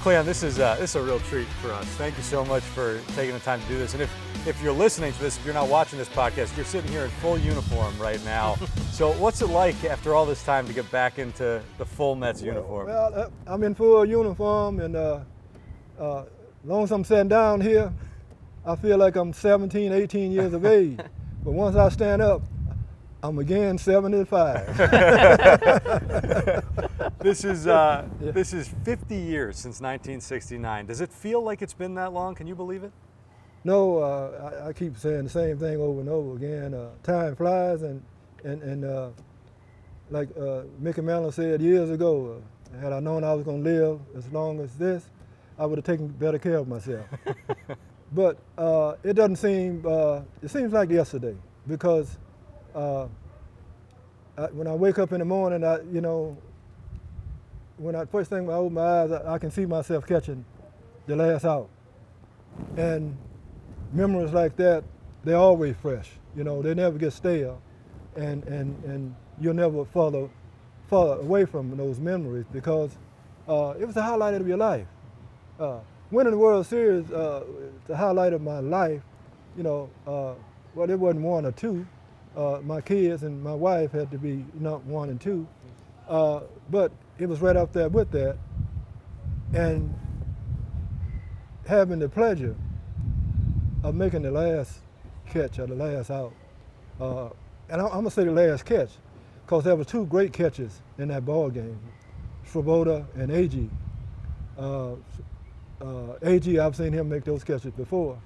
Cleon, this is a real treat for us. Thank you so much for taking the time to do this. And if you're listening to this, if you're not watching this podcast, you're sitting here in full uniform right now. So what's it like after all this time to get back into the full Mets uniform? Well, I'm in full uniform, and as long as I'm sitting down here, I feel like I'm 17, 18 years of age. But once I stand up, I'm again 75. This is 50 years since 1969. Does it feel like it's been that long? Can you believe it? No, I keep saying the same thing over and over again. Time flies, and like Mickey Mantle said years ago, had I known I was going to live as long as this, I would have taken better care of myself. But it doesn't seem, it seems like yesterday, because when I wake up in the morning, first thing I open my eyes, I can see myself catching the last out. And memories like that, they're always fresh. They never get stale, and you'll never fall away from those memories, because it was the highlight of your life. Winning the World Series, the highlight of my life. Well, it wasn't one or two. My kids and my wife had to be not 1 and 2, but it was right up there with that, and having the pleasure of making the last catch or the last out. And I'm gonna say the last catch, because there were 2 great catches in that ball game, Swoboda and AG. AG, I've seen him make those catches before.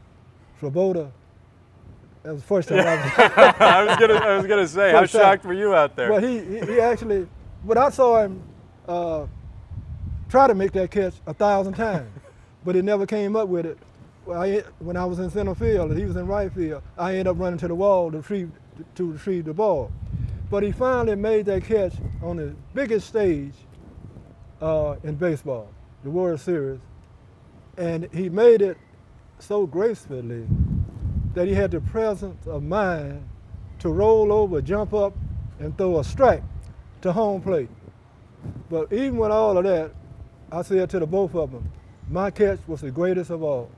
Swoboda, that was the first time I was gonna say, how shocked were you out there? Well, he actually, but I saw him try to make that catch 1,000 times, but he never came up with it. When I was in center field and he was in right field, I ended up running to the wall to retrieve the ball. But he finally made that catch on the biggest stage in baseball, the World Series, and he made it so gracefully that he had the presence of mind to roll over, jump up, and throw a strike to home plate. But even with all of that, I said to the both of them, my catch was the greatest of all.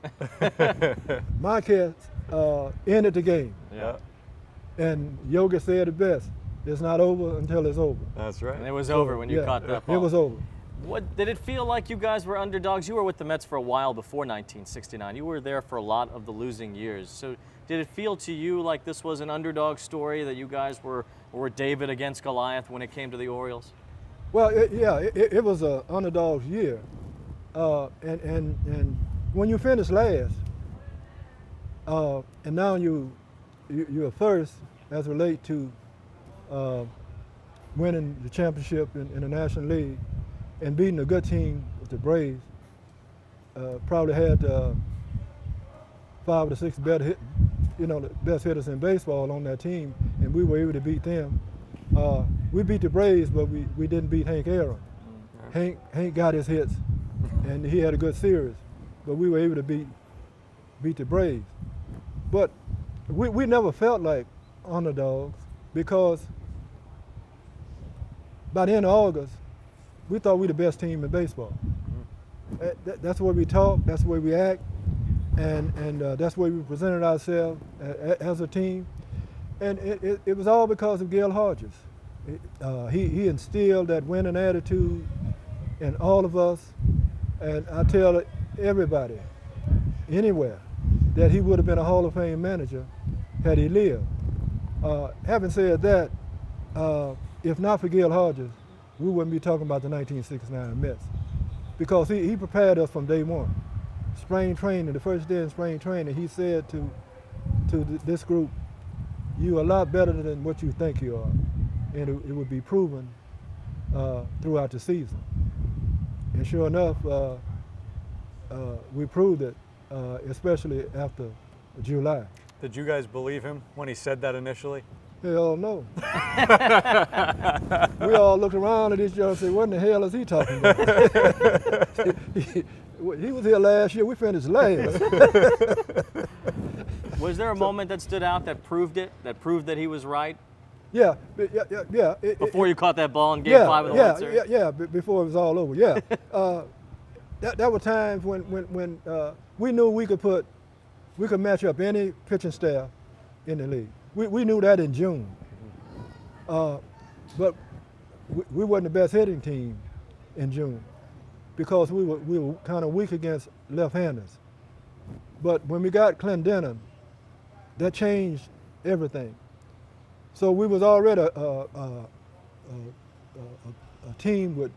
My catch ended the game. Yeah. And Yogi said it best, it's not over until it's over. That's right. And it was over when you caught that ball. It was over. What did it feel like? You guys were underdogs. You were with the Mets for a while before 1969. You were there for a lot of the losing years. So did it feel to you like this was an underdog story, that you guys were David against Goliath when it came to the Orioles? Well, it was an underdog's year. And when you finish last, and now you're first as it relates to winning the championship in the National League and beating a good team with the Braves, probably had 5 or 6 the best hitters in baseball on that team, and we were able to beat them. We beat the Braves, but we didn't beat Hank Aaron. Hank got his hits, and he had a good series, but we were able to beat the Braves. But we never felt like underdogs, because by the end of August, we thought we were the best team in baseball. That's the way we talk, that's the way we act, and that's the way we presented ourselves as a team. And it was all because of Gil Hodges. He instilled that winning attitude in all of us, and I tell everybody, anywhere, that he would have been a Hall of Fame manager had he lived. Having said that, if not for Gil Hodges, we wouldn't be talking about the 1969 Mets, because he prepared us from day one. Spring training, the first day in spring training, he said to this group, "You're a lot better than what you think you are," and it would be proven throughout the season. And sure enough, we proved it, especially after July. Did you guys believe him when he said that initially? Hell no. We all looked around at each other and said, what in the hell is he talking about? He was here last year, we finished last. Was there a moment that stood out that proved it, that proved that he was right? Yeah. Before you caught that ball in Game 5 of the World Series? Yeah, before it was all over, yeah. That were times when we knew we could match up any pitching staff in the league. We knew that in June. But we wasn't the best hitting team in June because we were kind of weak against left-handers. But when we got Clendenin, that changed everything. So we was already a team with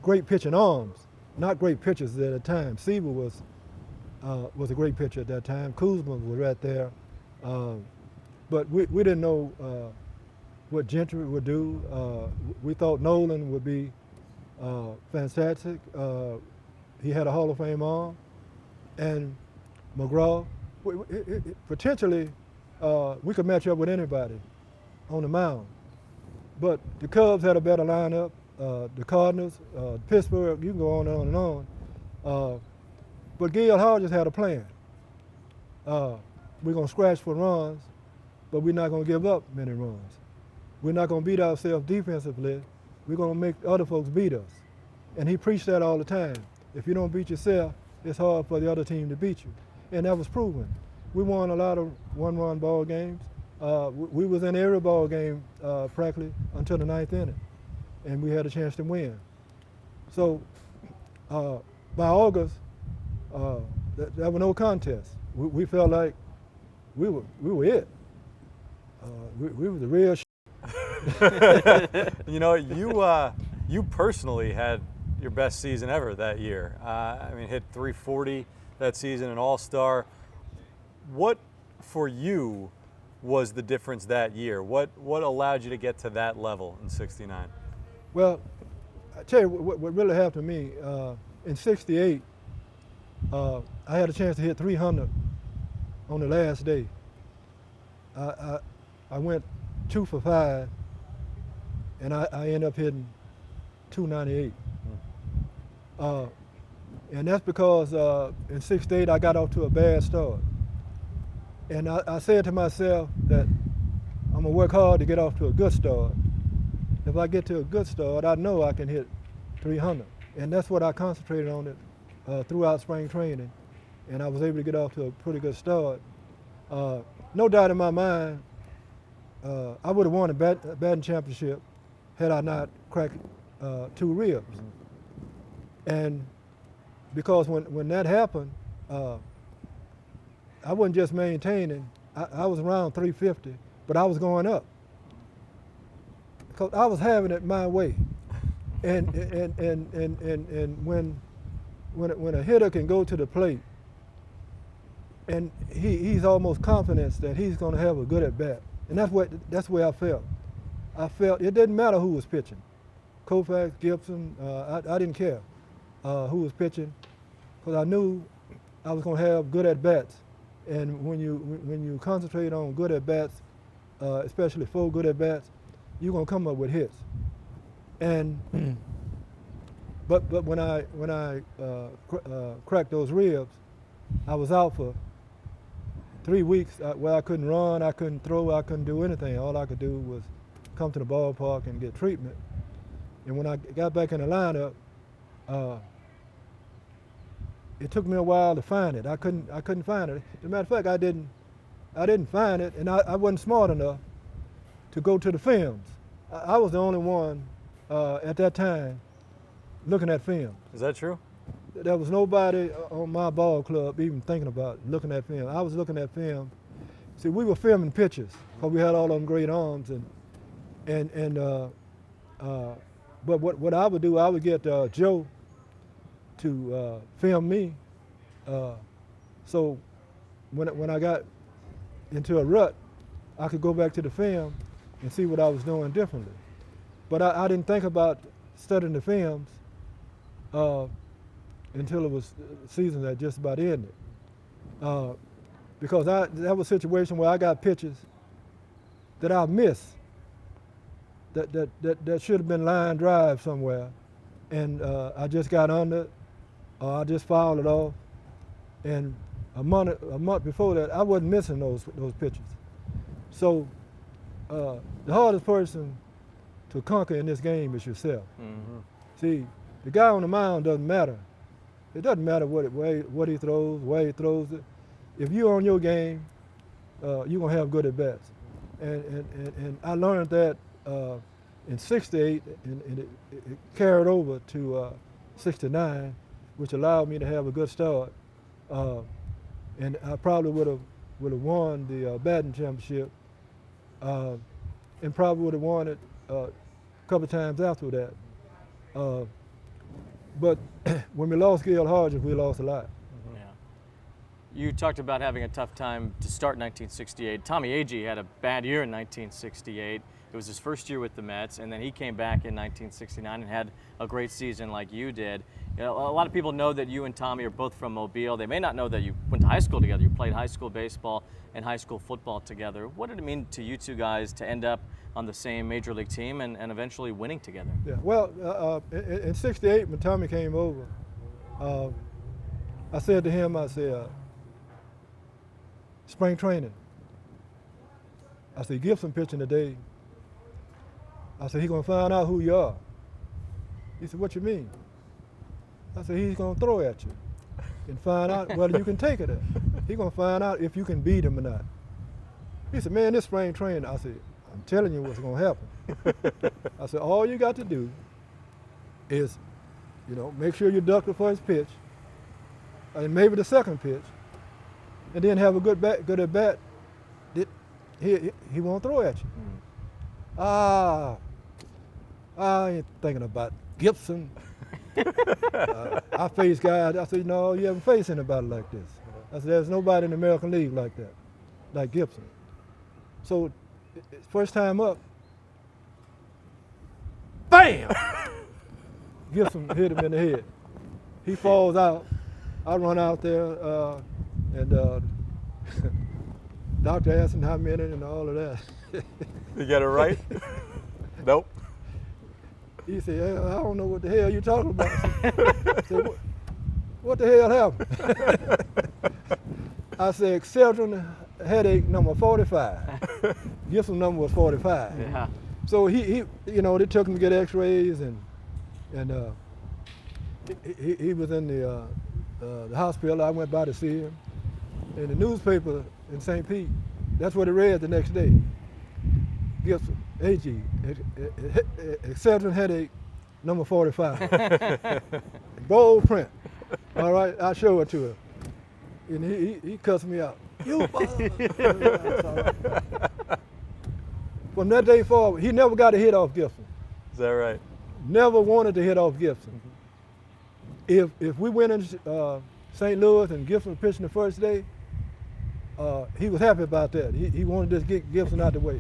great pitching arms, not great pitchers at the time. Seaver was a great pitcher at that time. Kuzma was right there. But we didn't know what Gentry would do. We thought Nolan would be fantastic. He had a Hall of Fame arm. And McGraw, potentially we could match up with anybody on the mound. But the Cubs had a better lineup. The Cardinals, Pittsburgh, you can go on and on and on. But Gil Hodges had a plan. We're going to scratch for runs, but we're not going to give up many runs. We're not going to beat ourselves defensively. We're going to make other folks beat us. And he preached that all the time. If you don't beat yourself, it's hard for the other team to beat you. And that was proven. We won a lot of one-run ball games. We was in every ball game practically until the 9th inning, and we had a chance to win. So by August, there was no contest. We felt like we were it. We were the real. You know, you personally had your best season ever that year. I mean, hit 340 that season, an All-Star. What for you was the difference that year? What allowed you to get to that level in '69? Well, I tell you what really happened to me in '68. I had a chance to hit 300 on the last day. I went 2 for 5, and I ended up hitting 298. And that's because in '68 I got off to a bad start. And I said to myself that I'm gonna work hard to get off to a good start. If I get to a good start, I know I can hit 300. And that's what I concentrated on it throughout spring training. And I was able to get off to a pretty good start. No doubt in my mind, I would have won a batting championship had I not cracked 2 ribs. And because when that happened, I wasn't just maintaining. I was around 350, but I was going up because I was having it my way. And when a hitter can go to the plate, and he's almost confident that he's going to have a good at bat, and that's where I felt. I felt it didn't matter who was pitching, Koufax, Gibson. I didn't care who was pitching, because I knew I was going to have good at bats. And when you concentrate on good at bats, especially 4 good at bats, you're gonna come up with hits. And but when I cracked those ribs, I was out for 3 weeks where I couldn't run, I couldn't throw, I couldn't do anything. All I could do was come to the ballpark and get treatment. And when I got back in the lineup, it took me a while to find it. I couldn't find it. As a matter of fact, I didn't find it, and I wasn't smart enough to go to the films. I was the only one at that time looking at film. Is that true? There was nobody on my ball club even thinking about looking at film. I was looking at film. See, we were filming pitches because we had all them great arms, but what I would do, I would get Joe to film me, so when I got into a rut, I could go back to the film and see what I was doing differently. But I didn't think about studying the films until it was season that just about ended, because that was a situation where I got pitches that I missed that should have been line drive somewhere, and I just got under it. I just fouled it off, and a month before that, I wasn't missing those pitches. So the hardest person to conquer in this game is yourself. Mm-hmm. See, the guy on the mound doesn't matter. It doesn't matter what he throws, where he throws it. If you're on your game, you're going to have good at bats. And I learned that in '68, and it carried over to '69, which allowed me to have a good start. And I probably would have won the batting championship, and probably would have won it a couple of times after that. But when we lost Gil Hodges, we lost a lot. Yeah. You talked about having a tough time to start 1968. Tommy Agee had a bad year in 1968. It was his first year with the Mets, and then he came back in 1969 and had a great season like you did. You know, a lot of people know that you and Tommy are both from Mobile. They may not know that you went to high school together. You played high school baseball and high school football together. What did it mean to you two guys to end up on the same major league team and eventually winning together? Yeah, well, in '68, when Tommy came over, I said to him, I said, spring training. I said, Gibson pitching today. I said, he's going to find out who you are. He said, what you mean? I said, he's going to throw at you and find out whether you can take it. He's going to find out if you can beat him or not. He said, man, this spring training. I said, I'm telling you what's going to happen. I said, all you got to do is, make sure you duck the first pitch and maybe the second pitch, and then have a good at bat. He won't throw at you. I ain't thinking about Gibson. I face guys. I said, no, you haven't faced anybody like this. I said, there's nobody in the American League like that, like Gibson. So, first time up, bam! Gibson hit him in the head. He falls out. I run out there, and doctor asked him how many and all of that. You get it right? Nope. He said, I don't know what the hell you're talking about. I said, what the hell happened? I said, Excedrin headache number 45. Gibson number was 45. Yeah. So he they took him to get x-rays, and he was in the hospital. I went by to see him. In the newspaper in St. Pete, that's what it read the next day. Gibson, Agee, Excedrin headache, number 45. Bold print. All right, I show it to him. And he cussed me out. You From that day forward, he never got a hit off Gibson. Is that right? Never wanted to hit off Gibson. If we went in St. Louis and Gibson was pitching the first day, he was happy about that. He wanted to get Gibson out the way.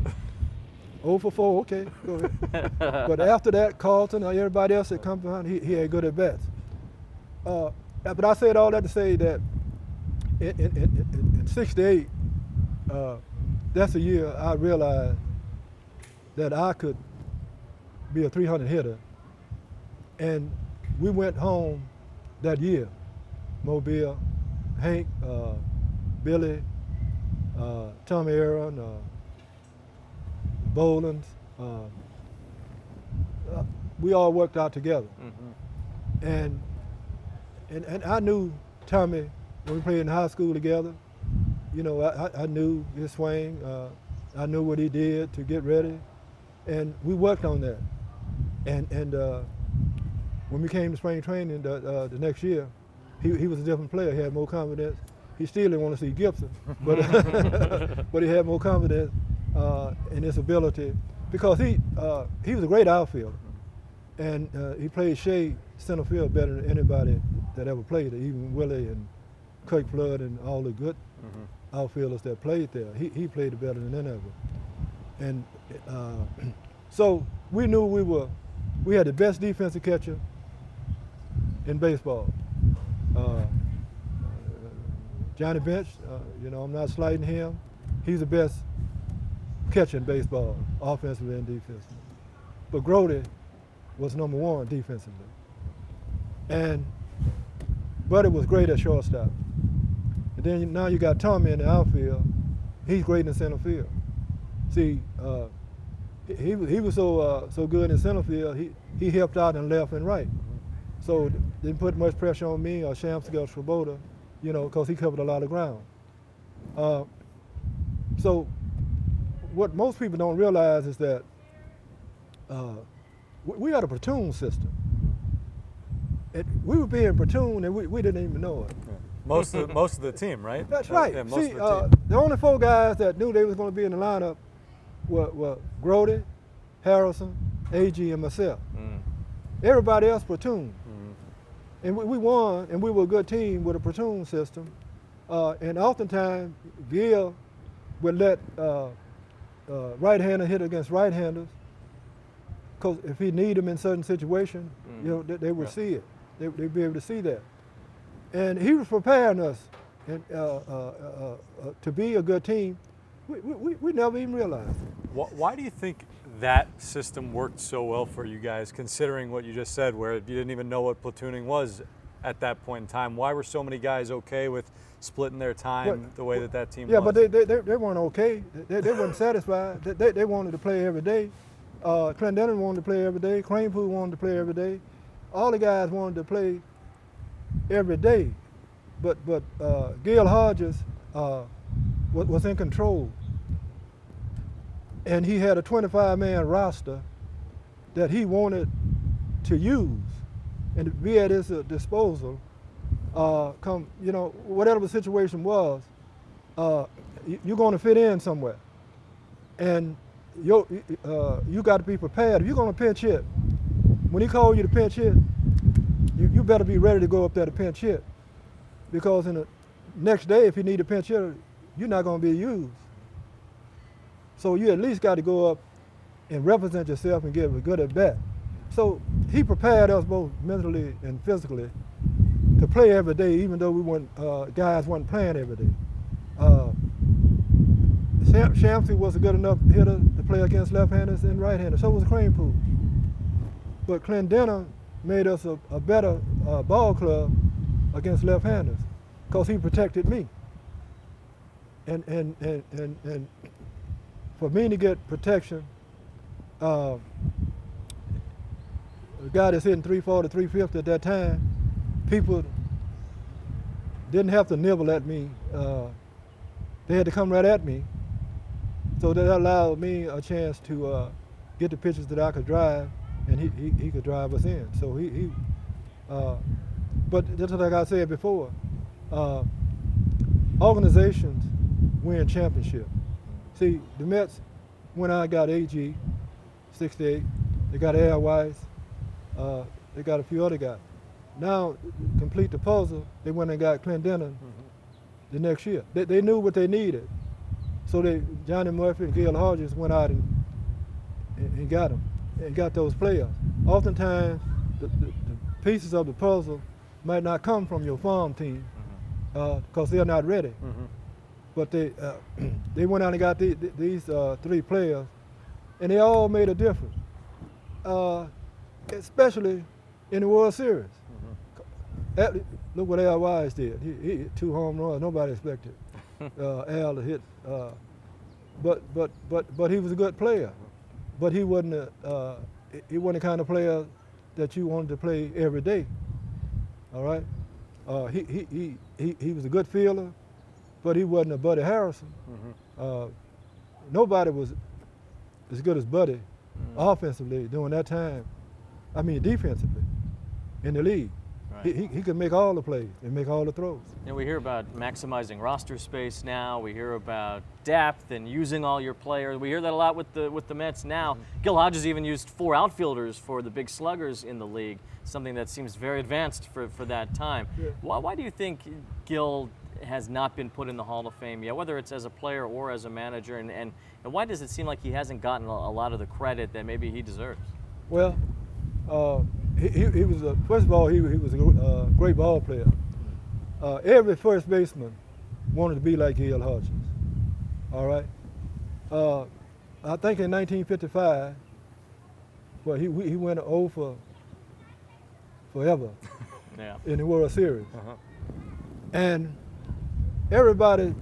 0 for 4, okay, go ahead. But after that, Carlton or everybody else that come behind, he had good at bats. But I said all that to say that in '68, that's the year I realized that I could be a 300 hitter. And we went home that year. Mobile, Hank, Billy, Tommy Aaron, Bolins, we all worked out together. Mm-hmm. And I knew Tommy when we played in high school together. I knew his swing. I knew what he did to get ready, and we worked on that. And when we came to spring training the next year, he was a different player. He had more confidence. He still didn't want to see Gibson, but but he had more confidence in his ability, because he was a great outfielder, and he played Shea center field better than anybody that ever played it, even Willie and Kirk Flood and all the good outfielders that played there. He played it better than any of them. And so we knew we had the best defensive catcher in baseball. Johnny Bench, I'm not slighting him. He's the best catcher in baseball, offensively and defensively. But Grody was number one defensively. And Buddy was great at shortstop. And then now you got Tommy in the outfield. He's great in center field. See, he was so good in center field. He helped out in left and right. So didn't put much pressure on me or Shams or Swoboda, you know, because he covered a lot of ground. So what most people don't realize is that we had a platoon system. We were being platoon and we didn't even know it. Yeah. Most of the team, right? That's right. Yeah, most See, of the team. the only 4 guys that knew they was going to be in the lineup were Grody, Harrison, AG, and myself. Everybody else platoon. And we won, and we were a good team with a platoon system. And oftentimes, Gil would let right-hander hit against right-handers, because if he need them in certain situations, you know, they would see it. They'd be able to see that. And he was preparing us and, to be a good team. We never even realized it. Why do you think that system worked so well for you guys, considering what you just said, where you didn't even know what platooning was at that point in time? Why were so many guys okay with splitting their time the way that team was? Yeah, but they weren't okay. They weren't satisfied. They wanted to play every day. Clendenin wanted to play every day. Cranepool wanted to play every day. All the guys wanted to play every day. But Gil Hodges was in control. And he had a 25-man roster that he wanted to use and to be at his disposal. Come, you know, whatever the situation was, you're going to fit in somewhere. And you got to be prepared. If you're going to pinch hit, when he calls you to pinch hit, you better be ready to go up there to pinch hit. Because in the next day, if you need a pinch hitter, you're not going to be used. So you at least got to go up and represent yourself and give a good at bat. So he prepared us both mentally and physically to play every day, even though guys weren't playing every day. Shamsy was a good enough hitter to play against left-handers and right-handers. So was Cranepool. But Clendenin made us a better ball club against left-handers because he protected me. And for me to get protection, a guy that's hitting 340, 350 at that time, people didn't have to nibble at me. They had to come right at me. So that allowed me a chance to get the pitches that I could drive, and he could drive us in. So but just like I said before, organizations win championships. See, the Mets went out and got AG, 68. They got Al Weiss. They got a few other guys. Now, complete the puzzle, they went and got Clendenin the next year. They knew what they needed. So Johnny Murphy and Gil Hodges went out and got them, and got those players. Oftentimes, the pieces of the puzzle might not come from your farm team because they're not ready. But they went out and got these 3 players, and they all made a difference, especially in the World Series. Look what Al Weiss did. He hit 2 home runs. Nobody expected Al to hit. But he was a good player. But he wasn't the kind of player that you wanted to play every day. All right. He was a good fielder, but he wasn't a Buddy Harrison. Nobody was as good as Buddy offensively during that time. I mean defensively in the league. Right. He could make all the plays and make all the throws. And we hear about maximizing roster space now. We hear about depth and using all your players. We hear that a lot with the Mets now. Gil Hodges even used 4 outfielders for the big sluggers in the league, something that seems very advanced for that time. Yeah. Why do you think Gil has not been put in the Hall of Fame yet, whether it's as a player or as a manager, and why does it seem like he hasn't gotten a lot of the credit that maybe he deserves? Well, he was first of all, he was a great ball player. Every first baseman wanted to be like Gil Hodges. All right. I think in 1955, well, he went 0 for forever in the World Series, and everybody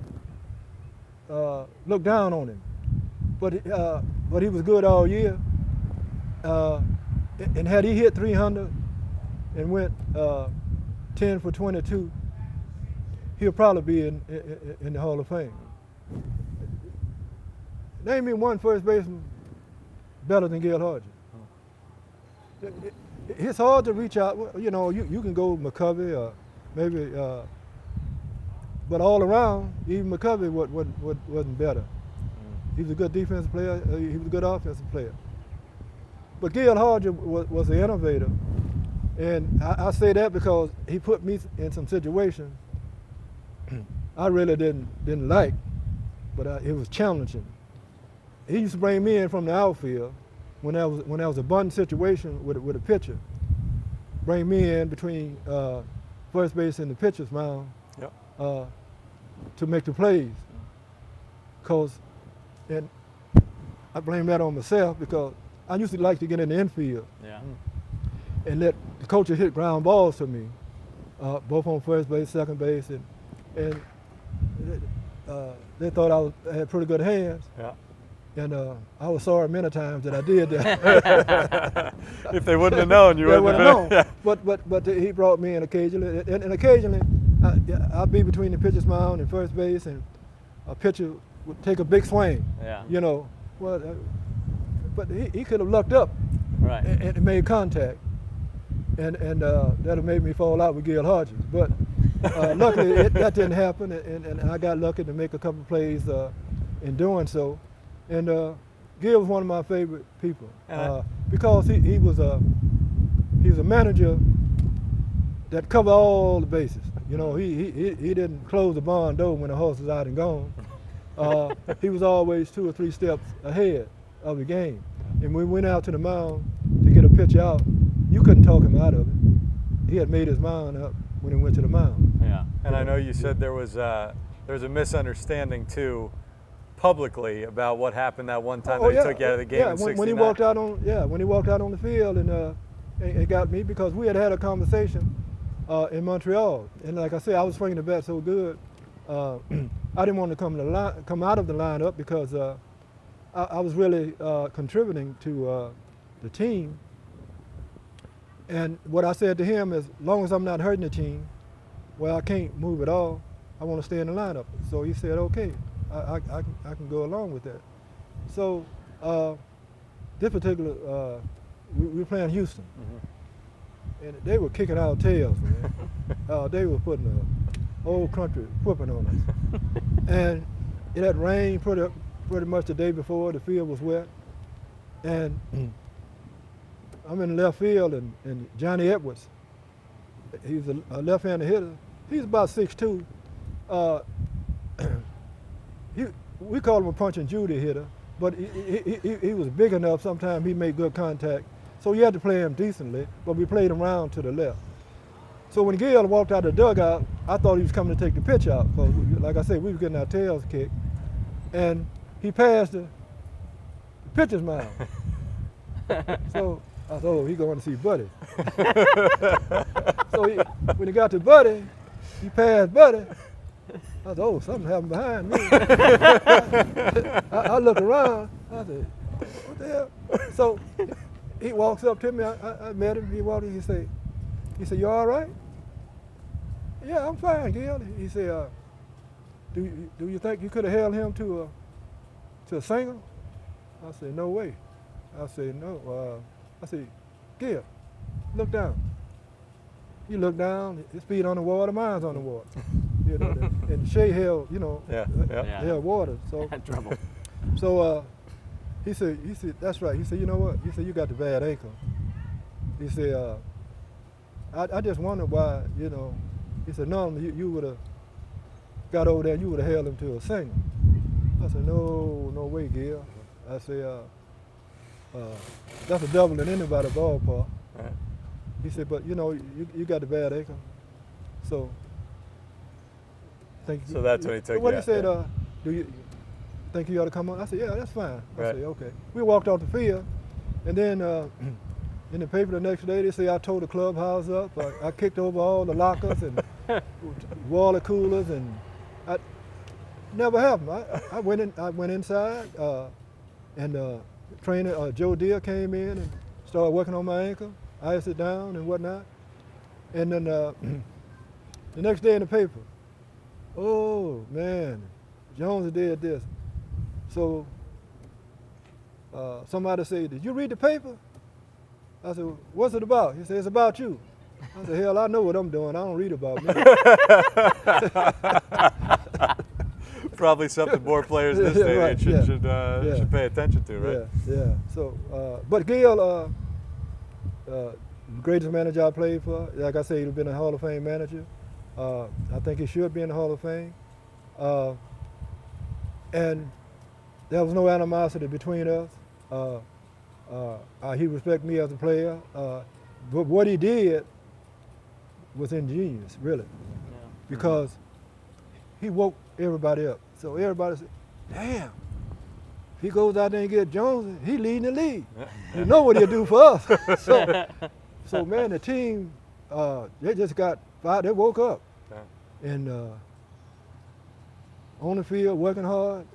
looked down on him, but he was good all year. And had he hit 300 and went 10 for 22, he'll probably be in the Hall of Fame. Name me one first baseman better than Gil Hodges. It's hard to reach out. You know, you can go McCovey or maybe, but all around, even McCovey wasn't better. He was a good defensive player. He was a good offensive player. But Gil Hodges was an innovator, and I say that because he put me in some situations I really didn't like, but it was challenging. He used to bring me in from the outfield when there was a bunt situation with a pitcher. Bring me in between first base and the pitcher's mound to make the plays. And I blame that on myself because I used to like to get in the infield and let the coaches hit ground balls to me, both on first base, second base, and they thought I had pretty good hands. Yeah. And I was sorry many times that I did that. If they wouldn't have known, you wouldn't have known. But he brought me in occasionally, and occasionally I'd be between the pitcher's mound and first base, and a pitcher would take a big swing. Yeah. You know, but he could have lucked up, right, and made contact, and that'd have made me fall out with Gil Hodges. But luckily that didn't happen, and I got lucky to make a couple plays in doing so. And Gil was one of my favorite people because he was a manager that covered all the bases. You know, he didn't close the barn door when the horse was out and gone. He was always 2 or 3 steps ahead of the game. And when we went out to the mound to get a pitch out, you couldn't talk him out of it. He had made his mind up when he went to the mound. Yeah. And I know you said there was a misunderstanding too, publicly, about what happened that one time that he took you out of the game in 69. When he walked out on the field, and it got me because we had a conversation in Montreal, and like I said, I was swinging the bat so good, I didn't want to come out of the lineup because I was really contributing to the team. And what I said to him is, as long as I'm not hurting the team, well, I can't move at all. I want to stay in the lineup. So he said, okay. I can go along with that. So this particular, we were playing Houston, and they were kicking our tails, man. They were putting an old country whooping on us. And it had rained pretty much the day before. The field was wet, and I'm in left field, and Johnny Edwards, he's a left-handed hitter. He's about 6'2". We call him a punch and Judy hitter, but he was big enough. Sometimes he made good contact, so you had to play him decently. But we played him round to the left. So when Gil walked out of the dugout, I thought he was coming to take the pitch out because, like I said, we were getting our tails kicked, and he passed the pitcher's mound. So I thought, oh, he's going to see Buddy. So when he got to Buddy, he passed Buddy. I thought, oh, something happened behind me. I look around. I said, what the hell? So he walks up to me. I met him. He walked in. He said, you all right? Yeah, I'm fine, Gil. He said, do you think you could have held him to a single? I said, no way. I said, no. I said, Gil, look down. He looked down. His feet on the water. Mine's on the water. You know, and Shea held, held water. So trouble. So he said, that's right. He said, you know what? He said, you got the bad ankle. He said, I just wondered why, you know. He said, normally you would have got over there and you would have held him to a single. I said, no way, Gil. I said, that's a double in anybody's ballpark. Right. He said, but you know, you got the bad ankle. So So that's when he took you What out, he said, do you think you ought to come on? I said, yeah, that's fine. Right. I said, okay. We walked off the field, and then in the paper the next day, they say I tore the clubhouse up. I kicked over all the lockers and water coolers, and I never happened. I went inside, and trainer Joe Deere came in and started working on my ankle. I iced it down and whatnot. And then the next day in the paper, oh man, Jones did this. So somebody said, did you read the paper? I said, what's it about? He said, it's about you. I said, hell, I know what I'm doing. I don't read about me. Probably something more players in this day Right, should pay attention to, right? Yeah. So, but Gil, greatest manager I played for. Like I said, he's been a Hall of Fame manager. I think he should be in the Hall of Fame. And there was no animosity between us. He respected me as a player. But what he did was ingenious, really, because he woke everybody up. So everybody said, damn, if he goes out there and get Jones, he leading the league. You know what he'll do for us. So man, the team, they just got fired. They woke up. And on the field, working hard,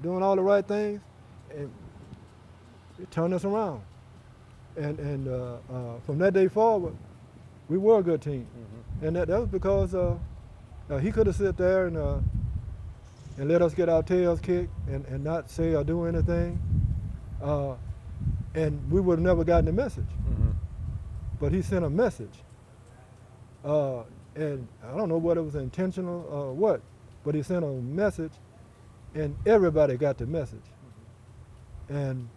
doing all the right things, and it turned us around. And from that day forward, we were a good team. And that was because he could have sit there and let us get our tails kicked and not say or do anything. And we would have never gotten the message. But he sent a message. And I don't know whether it was intentional or what, but he sent a message and everybody got the message. And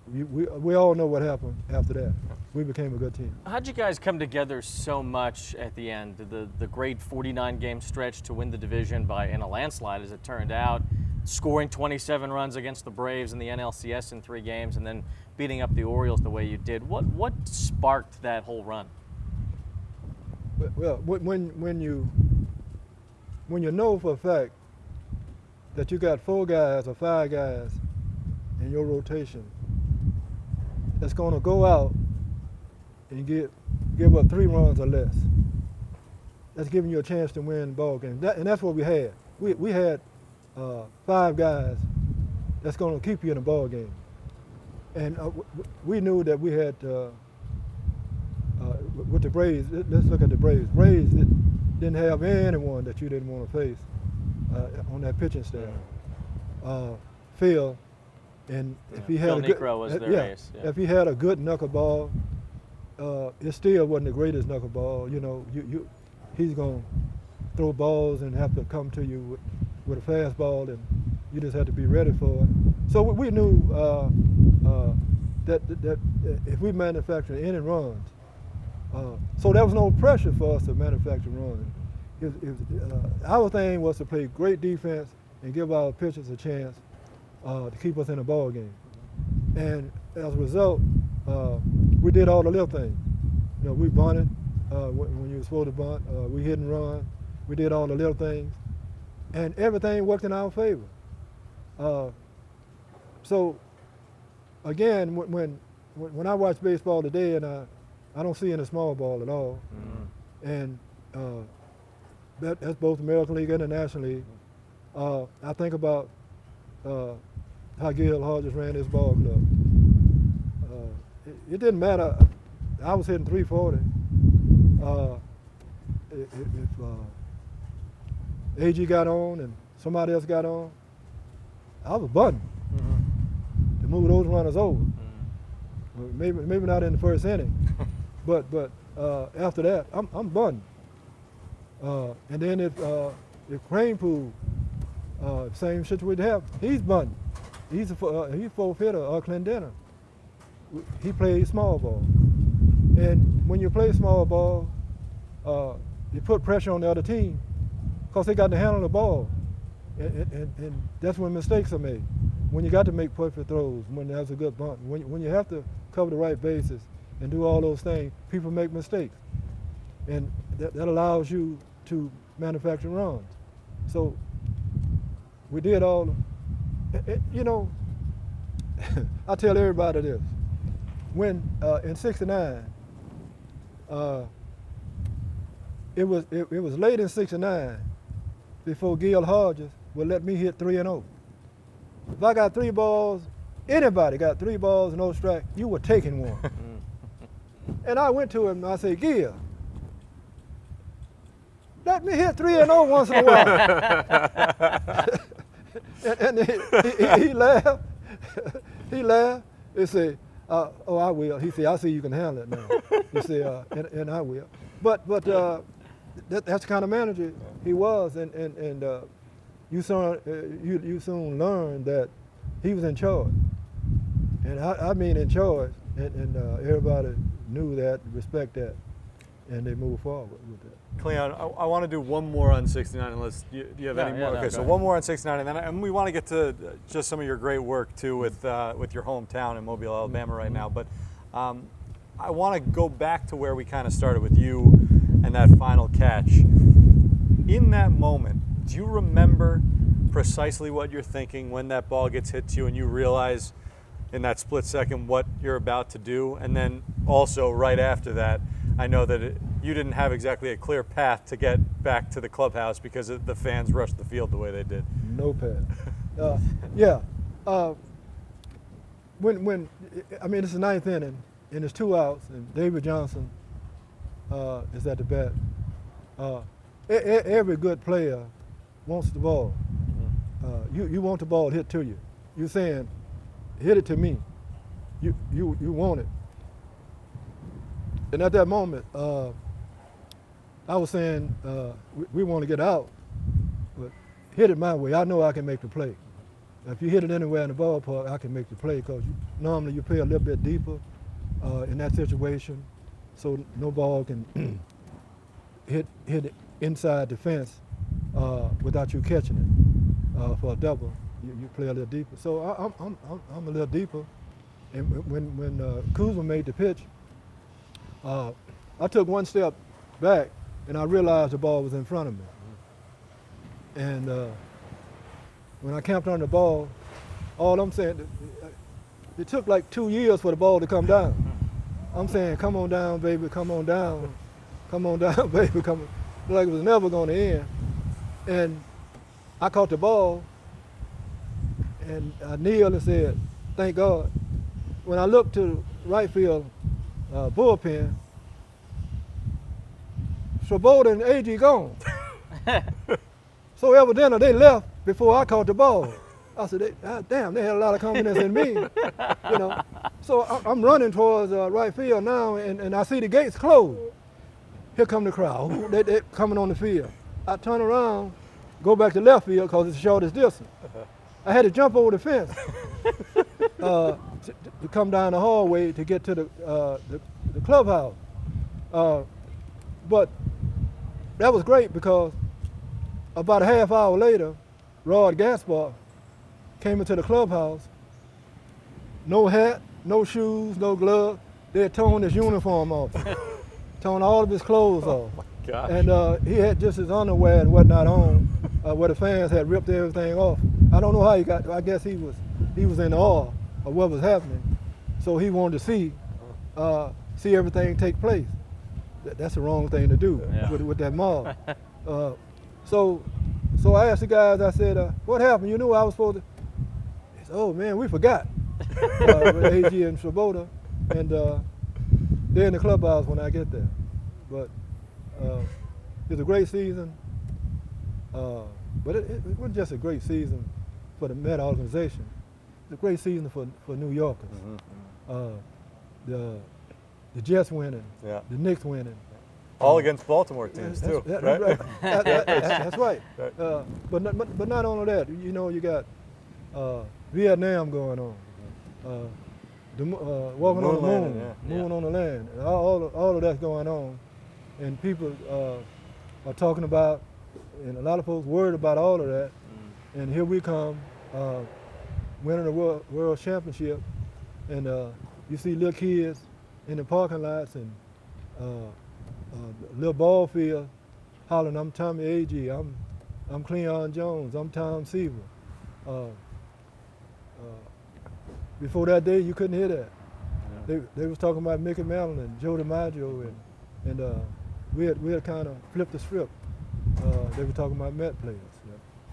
we all know what happened after that. We became a good team. How'd you guys come together so much at the end? The great 49-game stretch to win the division in a landslide, as it turned out, scoring 27 runs against the Braves in the NLCS in 3 games, and then beating up the Orioles the way you did. What sparked that whole run? Well, when you know for a fact that you got 4 guys or 5 guys in your rotation that's going to go out and give up 3 runs or less, that's giving you a chance to win the ball game. And that's what we had. We had 5 guys that's going to keep you in the ball game. And we knew that we had with the Braves. Let's look at the Braves. Braves didn't have anyone that you didn't want to face on that pitching staff. Phil, and if he had Phil was their ace. Yeah. If he had a good knuckleball, it still wasn't the greatest knuckleball. You know, he's gonna throw balls and have to come to you with a fastball, and you just have to be ready for it. So we knew that if we manufactured any runs, so there was no pressure for us to manufacture runs. Our thing was to play great defense and give our pitchers a chance to keep us in the ball game. And as a result, we did all the little things. You know, we bunted when you were supposed to bunt. We hit and run. We did all the little things, and everything worked in our favor. So, again, when I watch baseball today, and I don't see any small ball at all, and that's both American League and the National League. I think about how Gil Hodges ran his ball club. It didn't matter. I was hitting 340. If AG got on and somebody else got on, I was bunting to move those runners over. Maybe not in the first inning, but after that, I'm bunting. And then if Cranepool, same situation have, he's bunting. He's 4th hitter, Clendenin. He plays small ball. And when you play small ball, you put pressure on the other team because they got to handle the ball. And that's when mistakes are made. When you got to make perfect throws, when there's a good bunt, when you have to cover the right bases and do all those things, people make mistakes. And that allows you to manufacture runs. So we did all, you know, I tell everybody this. When in '69, it was late in '69 before Gil Hodges would let me hit 3-0. If I got 3 balls, anybody got 3 balls, no strike, you were taking one. And I went to him and I said, Gil, let me hit 3-0 once in a while. and he laughed. He laughed. He said, oh, I will. He said, I see you can handle it now. He said, and I will. But that's the kind of manager he was, and you soon learned that he was in charge. And I mean in charge, and everybody knew that, respect that, and they moved forward with that. Cleon, I want to do one more on 69, unless do you have any more? no, okay, so ahead. one more on 69, and we want to get to just some of your great work too with your hometown in Mobile, Alabama right now. But I want to go back to where we kind of started with you and that final catch. In that moment, do you remember precisely what you're thinking when that ball gets hit to you and you realize in that split second what you're about to do? And then also right after that, I know that you didn't have exactly a clear path to get back to the clubhouse because the fans rushed the field the way they did. No path. Yeah. When I mean, it's the ninth inning, and it's 2 outs, and David Johnson is at the bat. Every good player wants the ball. You want the ball hit to you. You're saying, hit it to me. You want it. And at that moment, I was saying, we want to get out, but hit it my way. I know I can make the play. If you hit it anywhere in the ballpark, I can make the play, because normally you play a little bit deeper in that situation, so no ball can hit it inside the fence without you catching it for a double. You play a little deeper. So I'm a little deeper. And when Kuzma made the pitch, I took one step back and I realized the ball was in front of me. And when I camped on the ball, all I'm saying, it took like 2 years for the ball to come down. I'm saying, come on down, baby, come on down. Come on down, baby, come on. Like it was never going to end. And I caught the ball and I kneeled and said, thank God. When I looked to the right field bullpen, Swoboda and AG gone. So evidently they left before I caught the ball. I said, damn, they had a lot of confidence in me, you know. So I'm running towards right field now, and I see the gates closed. Here come the crowd. They're coming on the field. I turn around, go back to left field because it's the shortest distance. I had to jump over the fence to come down the hallway to get to the clubhouse. But that was great because about a half hour later, Rod Gaspar came into the clubhouse. No hat, no shoes, no gloves. They had torn his uniform off, torn all of his clothes off. Oh my gosh. And he had just his underwear and whatnot on, where the fans had ripped everything off. I don't know how he got. I guess he was in awe of what was happening, so he wanted to see everything take place. That's the wrong thing to do with that mob. So I asked the guys. I said, "What happened? You knew I was supposed to." He said, "Oh man, we forgot." With AG and Swoboda, and they're in the clubhouse when I get there. But it's a great season. But it wasn't just a great season for the Met organization. It's a great season for New Yorkers. The Jets winning, the Knicks winning. All against Baltimore teams too, right? That's right. But not only that, you know, you got Vietnam going on, walking on the moon, moon on the land, all of that's going on, and people are talking about, and a lot of folks worried about all of that, and here we come, winning the world championship, and you see little kids in the parking lots and little ball field hollering, "I'm Tommy A.G., I'm Cleon Jones, I'm Tom Seaver." Before that day, you couldn't hear that. They was talking about Mickey Mantle and Joe DiMaggio, and we had kind of flipped the script. They were talking about Met players.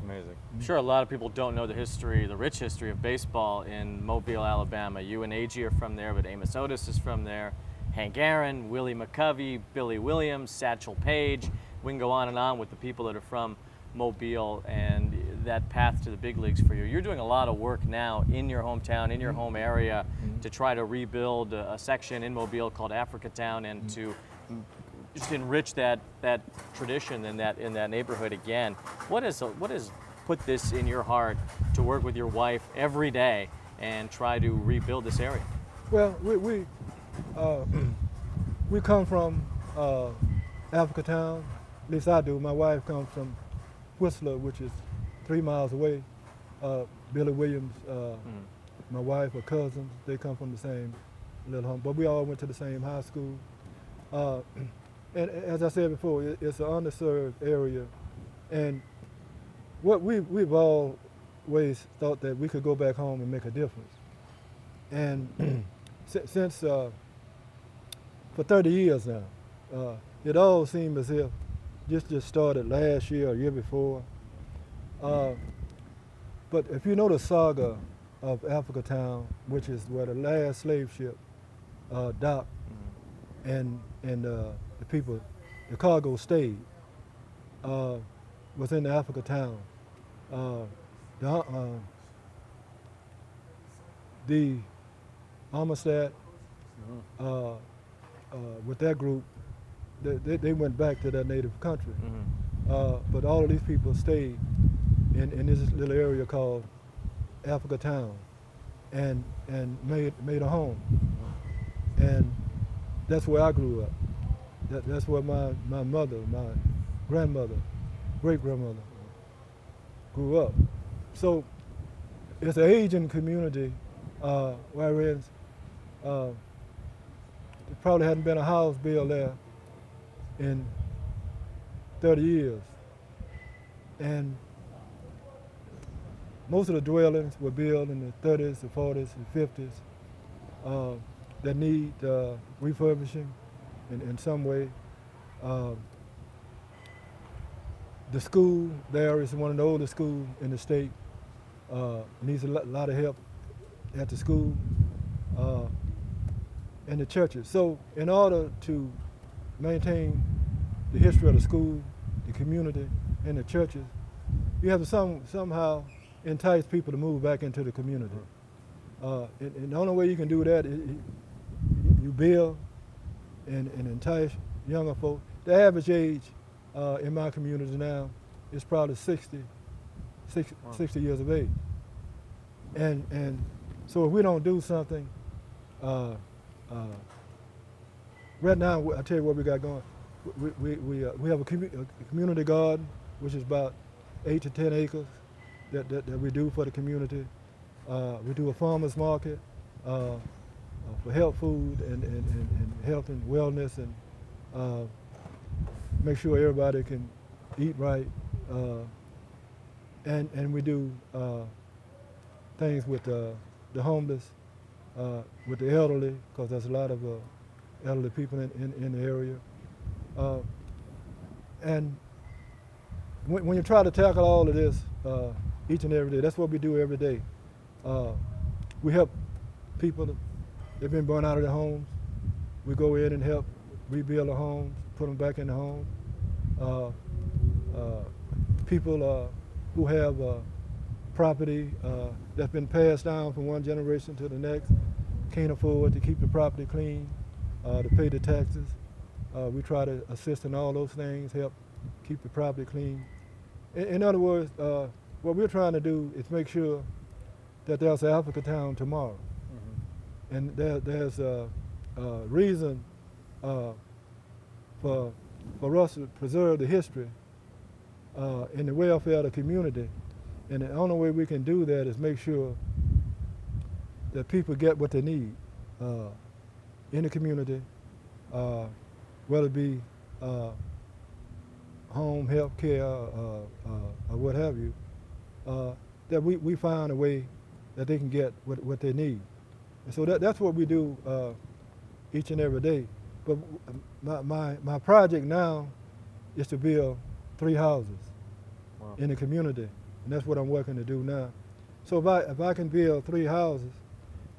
Amazing. I'm sure a lot of people don't know the rich history of baseball in Mobile, Alabama. You and AG are from there, but Amos Otis is from there. Hank Aaron, Willie McCovey, Billy Williams, Satchel Paige. We can go on and on with the people that are from Mobile and that path to the big leagues for you. You're doing a lot of work now in your hometown, in your home area, to try to rebuild a section in Mobile called Africatown and to just enrich that tradition in that neighborhood again. What has put this in your heart to work with your wife every day and try to rebuild this area? Well, we come from Africatown. At least I do. My wife comes from Whistler, which is 3 miles away. Billy Williams, my wife, are cousins. They come from the same little home, but we all went to the same high school. And as I said before, it's an underserved area, and what we've always thought that we could go back home and make a difference. And since for 30 years now, it all seemed as if this just started last year or year before. But if you know the saga of Africatown, which is where the last slave ship docked, and the people, the cargo stayed, was in Africatown. The Amistad, with that group, they went back to their native country. But all of these people stayed in this little area called Africatown and made a home. And that's where I grew up. That's where my mother, my grandmother, great-grandmother grew up. So it's an aging community, whereas there probably hadn't been a house built there in 30 years. And most of the dwellings were built in the 30s, the 40s, and 50s that need refurbishing in some way. The school there is one of the oldest schools in the state. Needs a lot of help at the school and the churches. So in order to maintain the history of the school, the community, and the churches, you have to somehow entice people to move back into the community. And the only way you can do that is you build and entice younger folks. The average age in my community now is probably 60 years of age. And so if we don't do something, right now, I'll tell you what we got going. We have a community garden, which is about 8 to 10 acres that we do for the community. We do a farmer's market for health food and health and wellness, and make sure everybody can eat right. And we do things with the homeless, with the elderly, because there's a lot of elderly people in the area. And when you try to tackle all of this each and every day, that's what we do every day. We help people that have been burned out of their homes. We go in and help rebuild the homes, put them back in the home. People who have property that's been passed down from one generation to the next, can't afford to keep the property clean, to pay the taxes. We try to assist in all those things, help keep the property clean. In other words, what we're trying to do is make sure that there's an Africatown tomorrow. And there's a reason for us to preserve the history and the welfare of the community. And the only way we can do that is make sure that people get what they need in the community, whether it be home, health care, or what have you, that we find a way that they can get what they need. And so that's what we do each and every day. But my project now is to build 3 houses in the community, and that's what I'm working to do now. So if I can build 3 houses,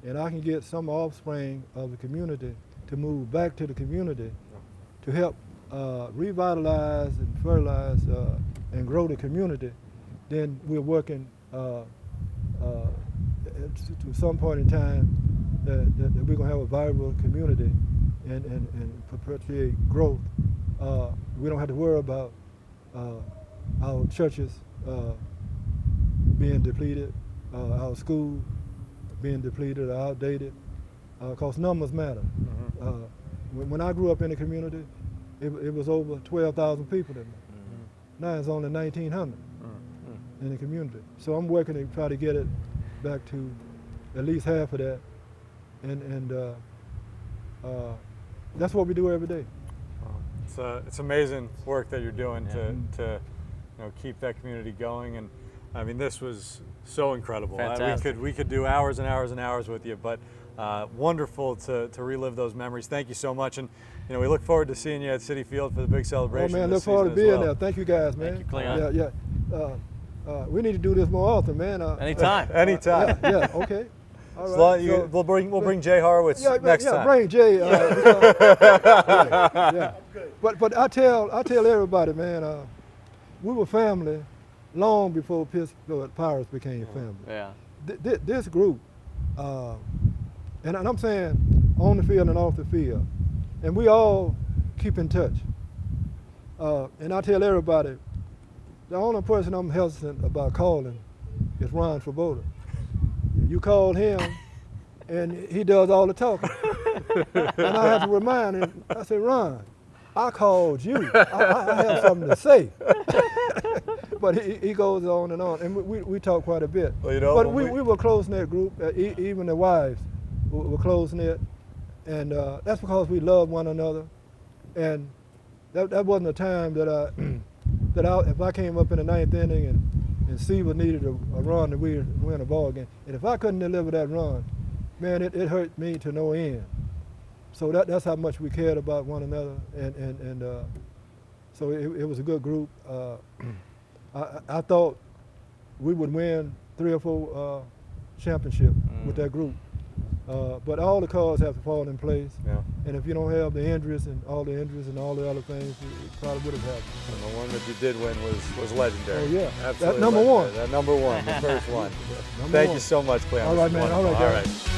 and I can get some offspring of the community to move back to the community to help revitalize and fertilize and grow the community, then we're working to some point in time that we're going to have a vibrant community and perpetuate growth. We don't have to worry about our churches being depleted, our schools being depleted or outdated, because numbers matter. When I grew up in the community, it was over 12,000 people in there. Now it's only 1,900 in the community. So I'm working to try to get it back to at least half of that, and that's what we do every day. It's amazing work that you're doing to keep that community going, and I mean, this was so incredible. We could do hours and hours and hours with you, but wonderful to relive those memories. Thank you so much, and we look forward to seeing you at Citi Field for the big celebration. Oh man, look forward to being there. Thank you guys, man. Thank you, Cleon. We need to do this more often, man. Anytime. Anytime. Yeah. Okay. All right. So, we'll bring Jay Horowitz next time. Bring Jay. But I tell everybody, man, we were family long before Pittsburgh Pirates became family. Yeah. This group, and I'm saying on the field and off the field, and we all keep in touch. And I tell everybody, the only person I'm hesitant about calling is Ron Svoboda. You call him, and he does all the talking. And I have to remind him, I said, Ron, I called you. I have something to say. But he goes on, and we talk quite a bit. Well, but we were a close-knit group, even the wives were close-knit. And that's because we love one another. And that wasn't a time that if I came up in the ninth inning and Seaver needed a run to win a ball game, and if I couldn't deliver that run, man, it hurt me to no end. So that's how much we cared about one another, and so it was a good group. I thought we would win 3 or 4 championships with that group, but all the cards have to fall in place. Yeah. And if you don't have the injuries and all the other things, it probably would have happened. And the one that you did win was legendary. Oh yeah, absolutely. That number one. That number one, the first one. Thank you so much, Cleon. All right, man. All right, guys. All right.